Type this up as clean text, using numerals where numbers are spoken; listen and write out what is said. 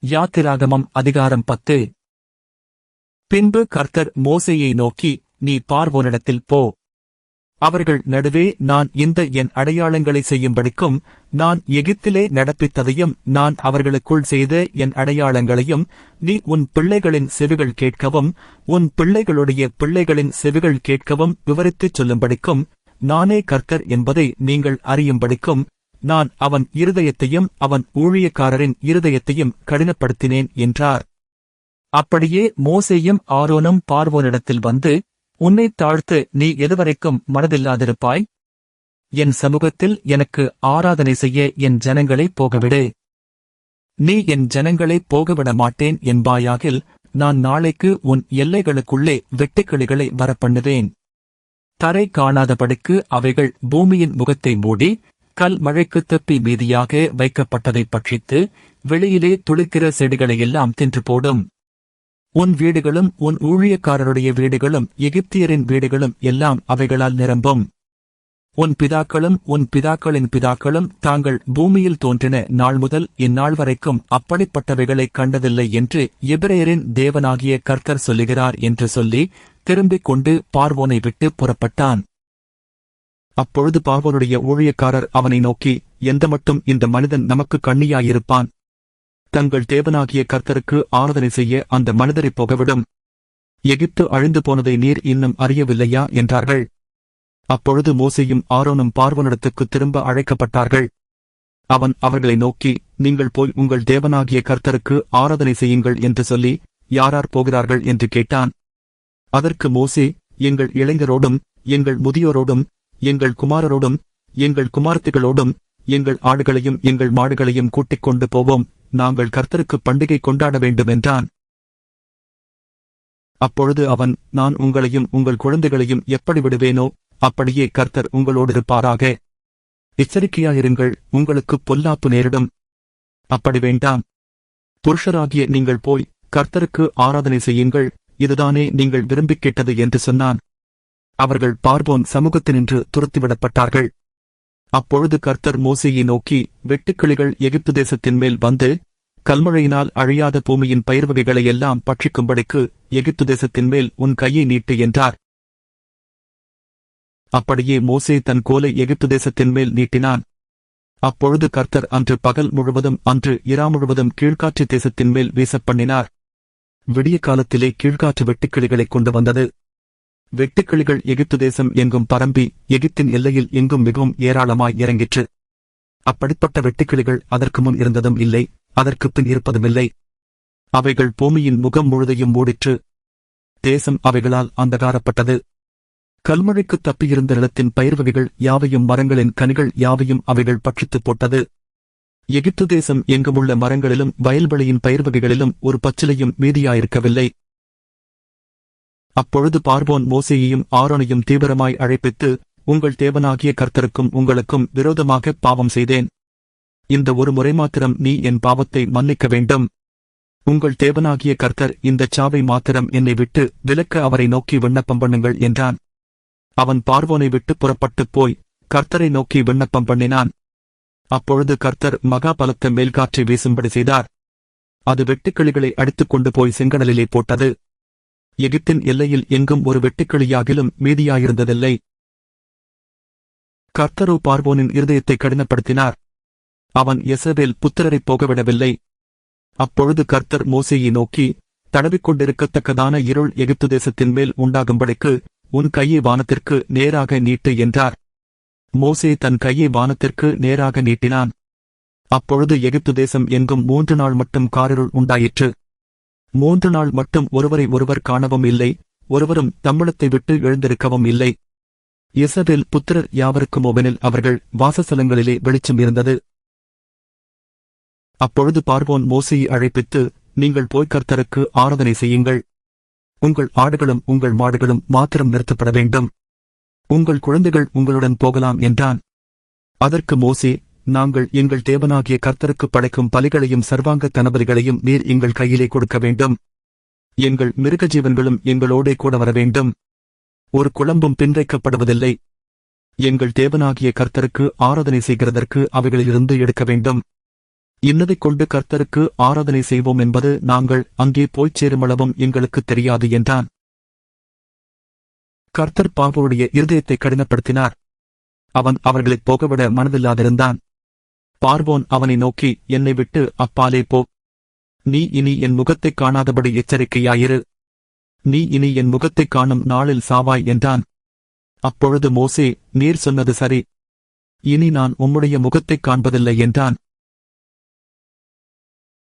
யாத்திராகமம் அதிகாரம் 10. பின்பு கர்த்தர் மோசேயை நோக்கி, நீ பார்வோனிடத்தில் போ. அவர்கள் நடுவே நான் என் அடையாளங்களை செய்யும்படிக்கும், நான் எகிப்திலே நடப்பித்ததையும் நான் அவர்களுக்குள் செய்த என் அடையாளங்களையும் நீ உன் பிள்ளைகளின் செவிகள் கேட்கவும் உன் பிள்ளைகளுடைய பிள்ளைகளின் செவிகள் கேட்கவும் விவரித்துச் சொல்லும்படிக்கும், நானே கர்த்தர் என்பதை நீங்கள் அறியும்படிக்கும், நான் அவன் இருதயத்தையும் அவன் ஊழியக்காரரின் இருதயத்தையும் கடினப்படுத்தினேன் என்றார். அப்படியே மோசேயும் ஆரோனும் பார்வோனிடத்தில் வந்து, உன்னைத் தாழ்த்து நீ எதுவரைக்கும் மனதில்லாதிருப்பாய்? என் சமூகத்தில் எனக்கு ஆராதனை செய்ய என் ஜனங்களை போகவிடு. நீ என் ஜனங்களை போகவிட மாட்டேன் என்பாயாகில், நான் நாளைக்கு உன் எல்லைகளுக்குள்ளே வெட்டுக்கிளிகளை வரப்பண்ணுவேன். தரை காணாதபடிக்கு அவைகள் பூமியின் முகத்தை மூடி, கல் மழைக்குத் தப்பி மீதியாக வைக்கப்பட்டதைப் பட்சித்து, வெளியிலே துளிர்க்கிற செடிகளையெல்லாம் தின்று போடும். உன் வீடுகளும் உன் ஊழியக்காரருடைய வீடுகளும் எகிப்தியரின் வீடுகளும் எல்லாம் அவைகளால் நிரம்பும். உன் பிதாக்களும் உன் பிதாக்களின் பிதாக்களும் தாங்கள் பூமியில் தோன்றின நாள் முதல் இந்நாள் வரைக்கும் அப்படிப்பட்டவைகளைக் கண்டதில்லை என்று எபிரெயரின் தேவனாகிய கர்த்தர் சொல்லுகிறார் என்று சொல்லி திரும்பிக் கொண்டு பார்வோனை விட்டு புறப்பட்டான். அப்பொழுது பார்வோனுடைய ஊழியக்காரர் அவனை நோக்கி, எந்த மட்டும் இந்த மனிதன் நமக்கு கண்ணியாயிருப்பான்? தங்கள் தேவனாகிய கர்த்தருக்கு ஆராதனை செய்ய அந்த மனிதரைப் போகவிடும். எகிப்து அழிந்து போனதை நீர் இன்னும் அறியவில்லையா என்றார்கள். அப்பொழுது மோசேயும் ஆரோனும் பார்வோனிடத்துக்கு திரும்ப அழைக்கப்பட்டார்கள். அவன் அவர்களை நோக்கி, நீங்கள் போய் உங்கள் தேவனாகிய கர்த்தருக்கு ஆராதனை செய்யுங்கள் என்று சொல்லி, யாரார் போகிறார்கள் என்று கேட்டான். அதற்கு மோசே, எங்கள் இளைஞரோடும் எங்கள் முதியோரோடும் எங்கள் குமாரரோடும் எங்கள் குமாரத்திகளோடும் எங்கள் ஆடுகளையும் எங்கள் மாடுகளையும் கூட்டிக் கொண்டு போவோம், நாங்கள் கர்த்தருக்கு பண்டிகை கொண்டாட வேண்டும் என்றான். அப்பொழுது அவன், நான் உங்களையும் உங்கள் குழந்தைகளையும் எப்படி விடுவேனோ அப்படியே கர்த்தர் உங்களோடு இருப்பாராக. எச்சரிக்கையாயிருங்கள், உங்களுக்கு பொல்லாப்பு நேரிடும். அப்படி வேண்டாம். புருஷராகிய நீங்கள் போய் கர்த்தருக்கு ஆராதனை செய்யுங்கள், இதுதானே நீங்கள் விரும்பிக் கேட்டது என்று சொன்னான். அவர்கள் பார்வோன் சமூகத்தினின்று துரத்திவிடப்பட்டார்கள். அப்பொழுது கர்த்தர் மோசேயை நோக்கி, வெட்டுக்கிளிகள் எகிப்து தேசத்தின் மேல் வந்து கல்மழையினால் அழியாத பூமியின் பயிர் வகைகளை எல்லாம் பட்சிக்கும்படிக்கு எகிப்து தேசத்தின் மேல் உன் கையை நீட்டு என்றார். அப்படியே மோசே தன் கோலை எகிப்து தேசத்தின் மேல் நீட்டினான். அப்பொழுது கர்த்தர் அன்று பகல் முழுவதும் அன்று இரா முழுவதும் கீழ்காற்று தேசத்தின் மேல் வீசப்பண்ணினார். விடிய காலத்திலே கீழ்காற்று வெட்டுக்கிளிகளைக் கொண்டு வந்தது. வெட்டுக்கிளிகள் எகிப்து தேசம் எங்கும் பரம்பி எகிப்தின் எல்லையில் எங்கும் மிகவும் ஏராளமாய் இறங்கிற்று. அப்படிப்பட்ட வெட்டுக்கிளிகள் அதற்கு முன் இருந்ததும் இல்லை, அதற்குப் பின் இருப்பதுமில்லை. அவைகள் பூமியின் முகம் முழுதையும் மூடிற்று. தேசம் அவைகளால் அந்தகாரப்பட்டது. கல்மழைக்குத் தப்பியிருந்த நிலத்தின் பயிர் வகைகள் யாவையும் மரங்களின் கனிகள் யாவையும் அவைகள் பட்சித்துப் போட்டது. எகிப்து தேசம் எங்குமுள்ள மரங்களிலும் வயல்வெளியின் பயிர் வகைகளிலும் ஒரு பச்சிலையும் மீதியாயிருக்கவில்லை. அப்பொழுது பார்வோன் மோசேயையும் ஆரோனையும் தீவிரமாய் அழைப்பித்து, உங்கள் தேவனாகிய கர்த்தருக்கும் உங்களுக்கும் விரோதமாக பாவம் செய்தேன். இந்த ஒரு முறை மாத்திரம் நீ என் பாவத்தை மன்னிக்க வேண்டும். உங்கள் தேவனாகிய கர்த்தர் இந்தச் சாவை மாத்திரம் என்னை விட்டு விலக்க அவரை நோக்கி விண்ணப்பம் பண்ணுங்கள் என்றான். அவன் பார்வோனை விட்டு புறப்பட்டுப் போய் கர்த்தரை நோக்கி விண்ணப்பம் பண்ணினான். அப்பொழுது கர்த்தர் மகா பலத்த மேல்காற்றை வீசும்படி செய்தார். அது வெட்டுக்கிளிகளை அடித்துக் கொண்டு போய் செங்கடலிலே போட்டது. எகிப்தின் எல்லையில் எங்கும் ஒரு வெட்டுக்கிளியாகிலும் மீதியாயிருந்ததில்லை. கர்த்தரோ பார்வோனின் இருதயத்தை கடினப்படுத்தினார். அவன் யெசபேல் புத்திரரைப் போகவிடவில்லை. அப்பொழுது கர்த்தர் மோசேயை நோக்கி, தடவிக்கொண்டிருக்கத்தக்கதான இருள் எகிப்து தேசத்தின் மேல் உண்டாகும்படிக்கு உன் கையை வானத்திற்கு நேராக நீட்டு என்றார். மோசே தன் கையை வானத்திற்கு நேராக நீட்டினான். அப்பொழுது எகிப்து தேசம் எங்கும் 3 நாள் மட்டும் காரிருள் உண்டாயிற்று. 3 நாள் மட்டும் ஒருவரை ஒருவர் காணவும் இல்லை, ஒருவரும் தம்மிடத்தை விட்டு எழுந்திருக்கவும் இல்லை. யெசபேல் புத்திரர் யாவருக்கும் ஓவெனில் அவர்கள் வாசஸ்தலங்களிலே வெளிச்சம் இருந்தது. அப்பொழுது பார்வோன் மோசேயை அழைப்பித்து, நீங்கள் போய் கர்த்தருக்கு ஆராதனை செய்யுங்கள். உங்கள் ஆடுகளும் உங்கள் மாடுகளும் மாத்திரம் நிறுத்தப்பட வேண்டும். உங்கள் குழந்தைகள் உங்களுடன் போகலாம் என்றான். அதற்கு மோசே, நாங்கள் எங்கள் தேவனாகிய கர்த்தருக்கு படைக்கும் பலிகளையும் சர்வாங்க தனபலிகளையும் நீர் எங்கள் கையிலே கொடுக்க வேண்டும். எங்கள் மிருக ஜீவன்களும் எங்களோடே கூட வர வேண்டும். ஒரு குழம்பும் பின்வைக்கப்படுவதில்லை. எங்கள் தேவனாகிய கர்த்தருக்கு ஆராதனை செய்கிறதற்கு அவைகளிலிருந்து எடுக்க வேண்டும். இன்னதைக் கொண்டு கர்த்தருக்கு ஆராதனை செய்வோம் என்பது நாங்கள் அங்கே போய்ச் சேருமளவும் எங்களுக்குத் தெரியாது என்றான். கர்த்தர் பார்வோனுடைய இருதயத்தை கடினப்படுத்தினார். அவன் அவர்களைப் போகவிட மனதில்லாதிருந்தான். பார்வோன் அவனை நோக்கி, என்னை விட்டு அப்பாலே போ. நீ இனி என் முகத்தைக் காணாதபடி எச்சரிக்கையாயிரு. நீ இனி என் முகத்தைக் காணும் நாளில் சாவாய் என்றான். அப்பொழுது மோசே, நீர் சொன்னது சரி. இனி நான் உம்முடைய முகத்தைக் காண்பதில்லை என்றான்.